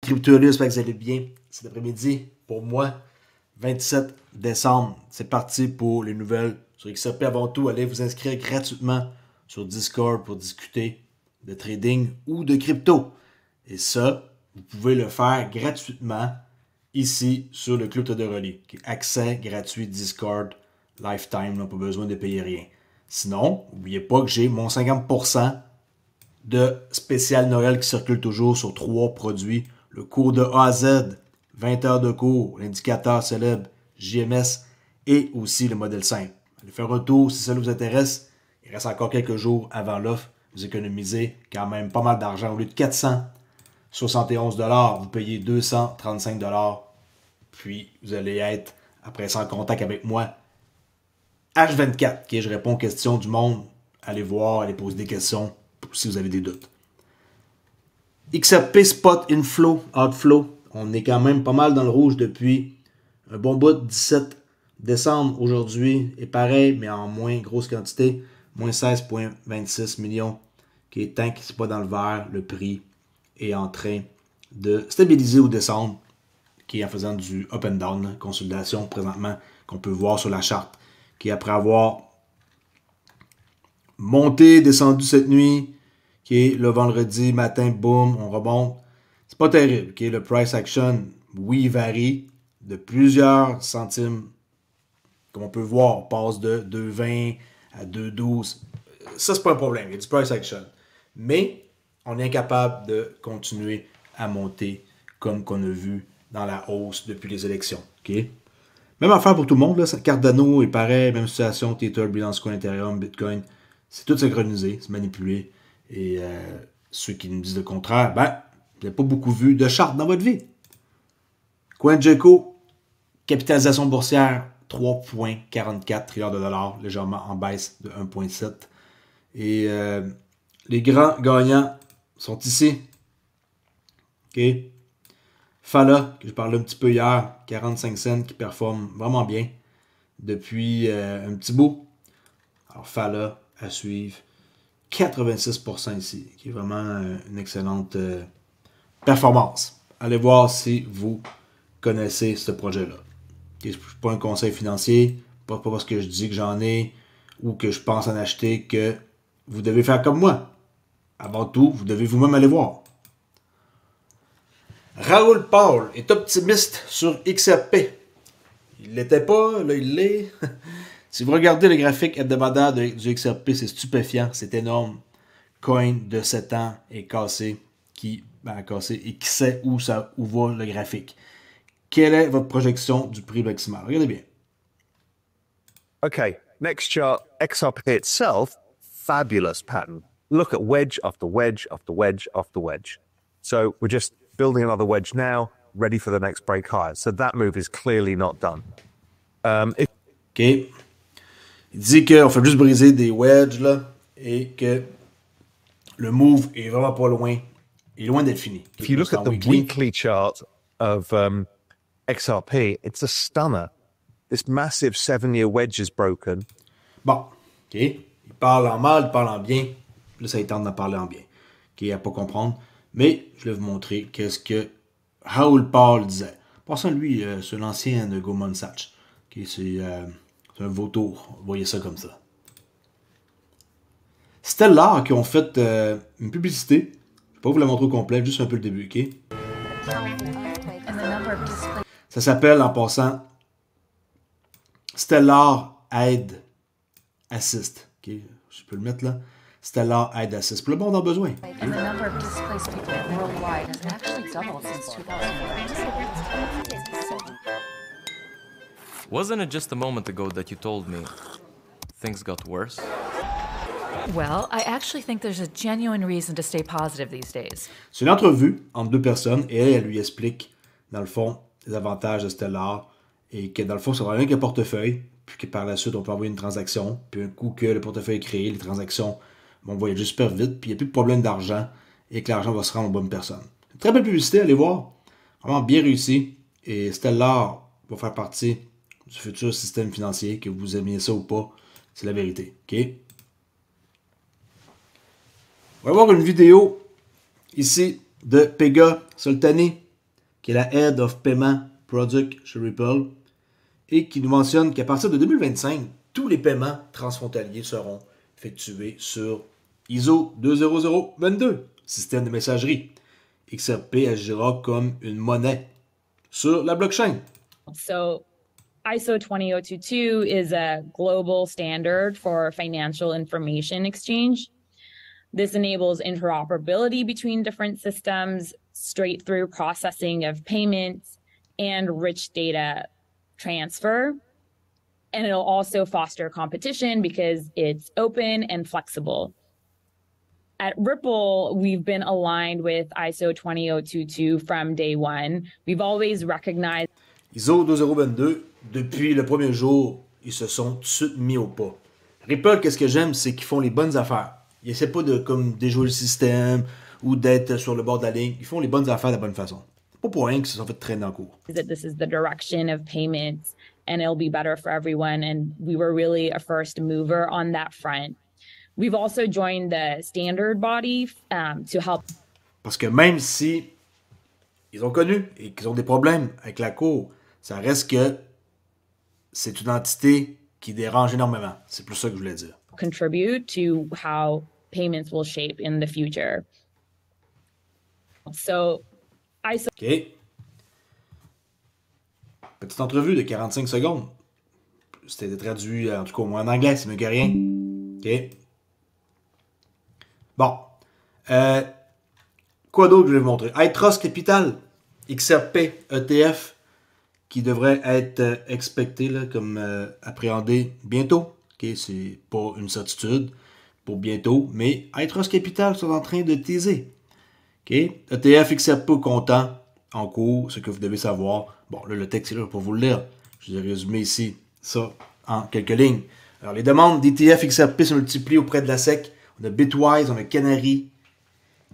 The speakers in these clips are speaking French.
Crypto, j'espère que vous allez bien. Cet après-midi, pour moi, 27 décembre, c'est parti pour les nouvelles sur XRP. Avant tout, allez vous inscrire gratuitement sur Discord pour discuter de trading ou de crypto. Et ça, vous pouvez le faire gratuitement ici sur le Club Todoroli. Accès gratuit Discord, lifetime, pas besoin de payer rien. Sinon, n'oubliez pas que j'ai mon 50% de spécial Noël qui circule toujours sur 3 produits. Le cours de A à Z, 20 heures de cours, l'indicateur célèbre, JMS et aussi le modèle simple. Allez faire un tour si ça vous intéresse. Il reste encore quelques jours avant l'offre. Vous économisez quand même pas mal d'argent. Au lieu de 471$, vous payez 235$. Puis vous allez être, après ça, en contact avec moi. H24, okay? Je réponds aux questions du monde. Allez voir, allez poser des questions si vous avez des doutes. XRP Spot Inflow, Outflow. On est quand même pas mal dans le rouge depuis un bon bout de 17 décembre. Aujourd'hui est pareil, mais en moins grosse quantité. Moins 16,26 millions. Tant que c'est pas dans le vert, le prix est en train de stabiliser au décembre, qui est en faisant du up and down, consolidation présentement, qu'on peut voir sur la charte, qui après avoir monté, descendu cette nuit, qui est le vendredi matin, boum, on remonte. C'est pas terrible. Okay? Le price action, oui, varie de plusieurs centimes. Comme on peut voir, on passe de 2,20 à 2,12. Ça, c'est pas un problème. Il y a du price action. Mais on est incapable de continuer à monter comme qu'on a vu dans la hausse depuis les élections. Okay? Même affaire pour tout le monde. Là. Cardano est pareil, même situation, Tether, Binance Coin, Ethereum, Bitcoin. C'est tout synchronisé, c'est manipulé. Et ceux qui nous disent le contraire, ben, vous n'avez pas beaucoup vu de charte dans votre vie. CoinGecko, capitalisation boursière, 3,44 trilliards de dollars, légèrement en baisse de 1,7. Et les grands gagnants sont ici. OK. Fala, que je parlais un petit peu hier, 45 cents, qui performe vraiment bien depuis un petit bout. Alors Fala, à suivre. 86% ici, qui est vraiment une excellente performance. Allez voir si vous connaissez ce projet-là. Ce n'est pas un conseil financier, pas parce que je dis que j'en ai ou que je pense en acheter que vous devez faire comme moi. Avant tout, vous devez vous-même aller voir. Raoul Paul est optimiste sur XRP. Il l'était pas, là il l'est. Si vous regardez le graphique hebdomadaire du XRP, c'est stupéfiant, c'est énorme. Coin de 7 ans est cassé, cassé et qui sait où va le graphique. Quelle est votre projection du prix maximal? Regardez bien. Okay, next chart, XRP itself, fabulous pattern. Look at wedge after wedge after wedge after wedge. So we're just building another wedge now, ready for the next break higher. So that move is clearly not done. OK. Il dit qu'on fait juste briser des wedges là, et que le move est vraiment pas loin. Il est loin d'être fini. If you look at the weekly chart of XRP, it's a stunner. This massive 7-year wedge is broken. Bon, OK. Il parle en mal, il parle en bien. Là, ça il tente d'en parler en bien. OK, à pas comprendre. Mais je vais vous montrer qu'est-ce que Raoul Paul disait. Passons, lui, c'est l'ancien de Goldman Sachs. OK, c'est un vautour. Vous voyez ça comme ça. Stellar qui ont fait une publicité. Je vais pas vous la montrer au complet, juste un peu le début, OK? Ça s'appelle, en passant, Stellar Aid Assist. OK? Je peux le mettre là. Stellar Aid Assist. Pour le monde en besoin. Wasn't it just a moment ago that you told me things got worse? Well, I actually think there's a genuine reason to stay positive these days. C'est une entrevue entre deux personnes et elle lui explique, dans le fond, les avantages de Stellar et que, dans le fond, ça va rien qu'un portefeuille, puis que par la suite, on peut envoyer une transaction, puis un coup que le portefeuille est créé, les transactions vont voyager super vite, puis il n'y a plus de problème d'argent et que l'argent va se rendre aux bonnes personnes. Une très belle publicité, allez voir. Vraiment bien réussi. Et Stellar va faire partie du futur système financier, que vous aimiez ça ou pas, c'est la vérité. OK? On va voir une vidéo ici de Pega Soltani qui est la Head of Payment Product chez Ripple, et qui nous mentionne qu'à partir de 2025, tous les paiements transfrontaliers seront effectués sur ISO 20022, système de messagerie. XRP agira comme une monnaie sur la blockchain. So ISO 20022 is a global standard for financial information exchange. This enables interoperability between different systems, straight through processing of payments, and rich data transfer. And it'll also foster competition because it's open and flexible. At Ripple, we've been aligned with ISO 20022 from day one. We've always recognized ISO 20022, depuis le premier jour, ils se sont tout de suite mis au pas. Ripple, qu'est-ce que j'aime, c'est qu'ils font les bonnes affaires. Ils essaient pas de comme déjouer le système ou d'être sur le bord de la ligne. Ils font les bonnes affaires de la bonne façon. Pas pour rien qu'ils se sont fait traîner en cours. that this is the direction of payments and it'll be better for everyone. And we were really a first mover on that front. We've also joined the standard body to help. Parce que même si ils ont connu et qu'ils ont des problèmes avec la cour, ça reste que c'est une entité qui dérange énormément. C'est plus ça que je voulais dire. Contribute to how payments will shape in the future. So ISO OK. Petite entrevue de 45 secondes. C'était traduit, en tout cas, au moins en anglais, c'est mieux que rien. OK. Bon. Quoi d'autre que je vais vous montrer? iTrust Capital, XRP, ETF, qui devrait être expecté, là, comme appréhendé bientôt. OK, c'est pas une certitude pour bientôt, mais iTrust Capital sont en train de teaser. OK, ETF XRP au comptant en cours, ce que vous devez savoir. Bon, là, le texte est là pour vous le lire. Je vous ai résumé ici ça en quelques lignes. Alors, les demandes d'ETF XRP se multiplient auprès de la SEC. On a Bitwise, on a Canary,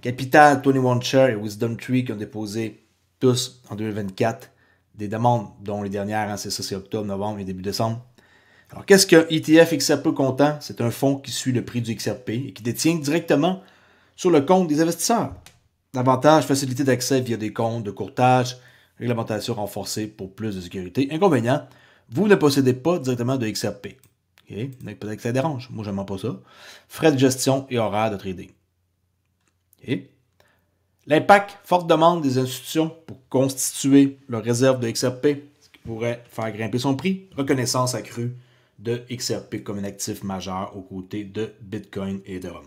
Capital, 21 Share et Wisdom Tree qui ont déposé tous en 2024 des demandes, dont les dernières, hein, c'est ça, c'est octobre, novembre et début décembre. Alors, qu'est-ce qu'un ETF XRP comptant? C'est un fonds qui suit le prix du XRP et qui détient directement sur le compte des investisseurs. L'avantage, facilité d'accès via des comptes de courtage, réglementation renforcée pour plus de sécurité. Inconvénient, vous ne possédez pas directement de XRP. Okay? Peut-être que ça dérange. Moi, je n'aime pas ça. Frais de gestion et horaires de trading. Okay? L'impact, forte demande des institutions pour constituer leur réserve de XRP, ce qui pourrait faire grimper son prix. Reconnaissance accrue de XRP comme un actif majeur aux côtés de Bitcoin et Ethereum.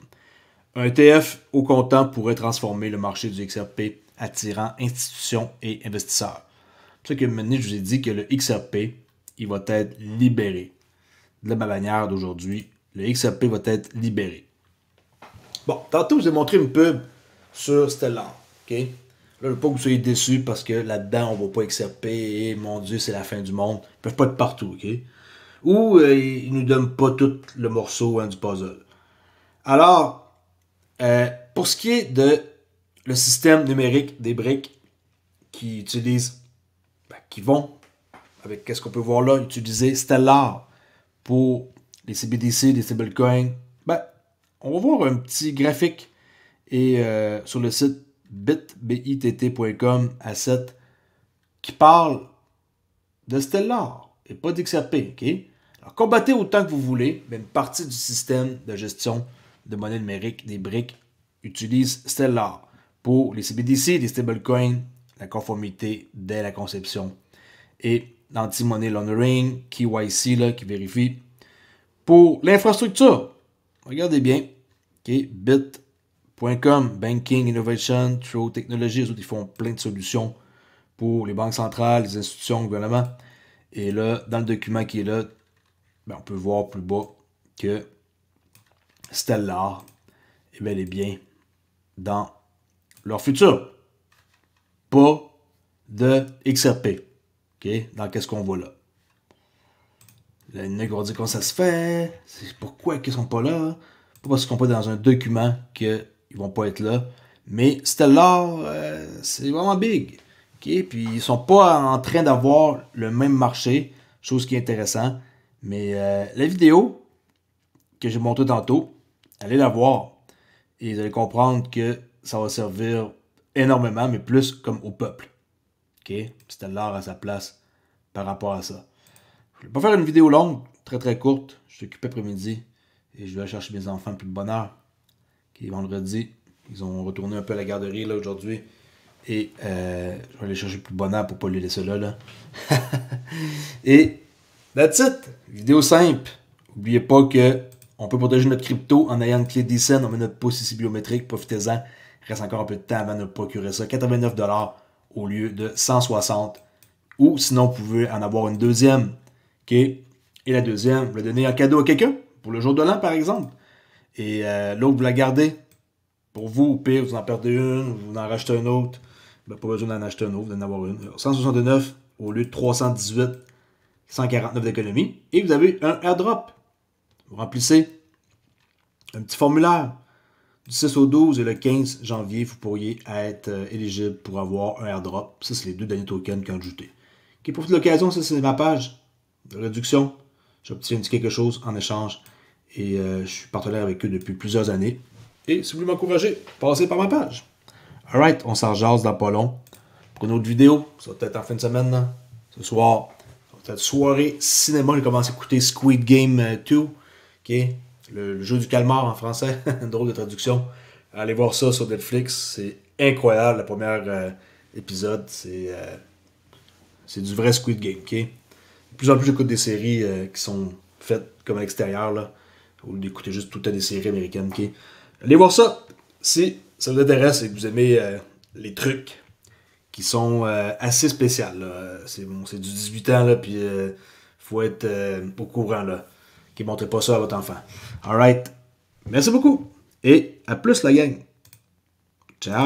Un ETF au comptant pourrait transformer le marché du XRP, attirant institutions et investisseurs. C'est pour ça que maintenant, je vous ai dit que le XRP, il va être libéré. De ma manière d'aujourd'hui, le XRP va être libéré. Bon, tantôt, je vous ai montré une pub sur Stellar. Okay? Là, je ne veux pas que vous soyez déçus parce que là-dedans, on ne voit pas XRP et mon Dieu, c'est la fin du monde. Ils ne peuvent pas être partout. Okay? Ou ils ne nous donnent pas tout le morceau, hein, du puzzle. Alors, pour ce qui est de le système numérique des briques qui utilisent, qui vont, avec qu'est-ce qu'on peut voir là, utiliser Stellar pour les CBDC, les stablecoins, on va voir un petit graphique et sur le site bitt.com asset qui parle de Stellar et pas d'XRP. Okay? Alors, combattez autant que vous voulez, mais une partie du système de gestion de monnaie numérique des briques utilise Stellar pour les CBDC, les stablecoins, la conformité dès la conception et l'anti-money laundering, KYC là, qui vérifie. Pour l'infrastructure, regardez bien, okay, bit.com, Banking, Innovation, True Technology, eux autres, ils font plein de solutions pour les banques centrales, les institutions, le gouvernement. Et là, dans le document qui est là, on peut voir plus bas que Stellar est bel et bien dans leur futur. Pas de XRP. Okay? Dans qu'est-ce qu'on voit là. Les nègres vont dire comment ça se fait. C'est pourquoi ils ne sont pas là. Pas parce qu'ils ne sont pas dans un document qu'ils ne vont pas être là. Mais Stellar, c'est vraiment big. Okay? Puis ils ne sont pas en train d'avoir le même marché. Chose qui est intéressant. Mais la vidéo que j'ai montrée tantôt, allez la voir. Et vous allez comprendre que ça va servir énormément, mais plus comme au peuple. OK? C'était l'heure à sa place par rapport à ça. Je ne vais pas faire une vidéo longue, très très courte. Je suis occupé après-midi et je vais aller chercher mes enfants depuis de bonne heure. OK, vendredi, ils ont retourné un peu à la garderie là aujourd'hui. Et je vais aller chercher plus de bonne heure pour ne pas les laisser là. Et that's it. Vidéo simple. N'oubliez pas que on peut protéger notre crypto en ayant une clé DCEN. On met notre pouce ici biométrique. Profitez-en. Il reste encore un peu de temps avant de procurer ça. 89$ au lieu de 160$. Ou sinon, vous pouvez en avoir une deuxième. OK? Et la deuxième, vous la donnez en cadeau à quelqu'un. Pour le jour de l'an, par exemple. Et l'autre, vous la gardez. Pour vous, au pire, vous en perdez une. Vous en rachetez une autre. Ben, pas besoin d'en acheter une autre. Vous en avoir une. 169 au lieu de 318. 149 d'économie. Et vous avez un airdrop. Vous remplissez un petit formulaire. Du 6 au 12 et le 15 janvier, vous pourriez être éligible pour avoir un airdrop. Ça, c'est les 2 derniers tokens qui ont ajouté. OK, pour toute l'occasion, ça, c'est ma page de réduction. J'obtiens quelque chose en échange. Et je suis partenaire avec eux depuis plusieurs années. Et si vous voulez m'encourager, passez par ma page. Alright, on s'en jase dans pas long. Pour une autre vidéo, ça va peut-être en fin de semaine, là. Ce soir, ça va peut-être soirée cinéma. J'ai commencé à écouter Squid Game 2. OK? Le jeu du calmar en français. Une drôle de traduction. Allez voir ça sur Netflix. C'est incroyable. Le premier épisode, c'est du vrai Squid Game. OK? De plus en plus, j'écoute des séries qui sont faites comme à l'extérieur, là, au lieu d'écouter juste tout le temps des séries américaines. OK? Allez voir ça si ça vous intéresse et que vous aimez les trucs qui sont assez spéciaux. C'est bon, c'est du 18 ans, là, puis faut être au courant, là. Qui ne montrez pas ça à votre enfant. Alright. Merci beaucoup. Et à plus, la gang. Ciao.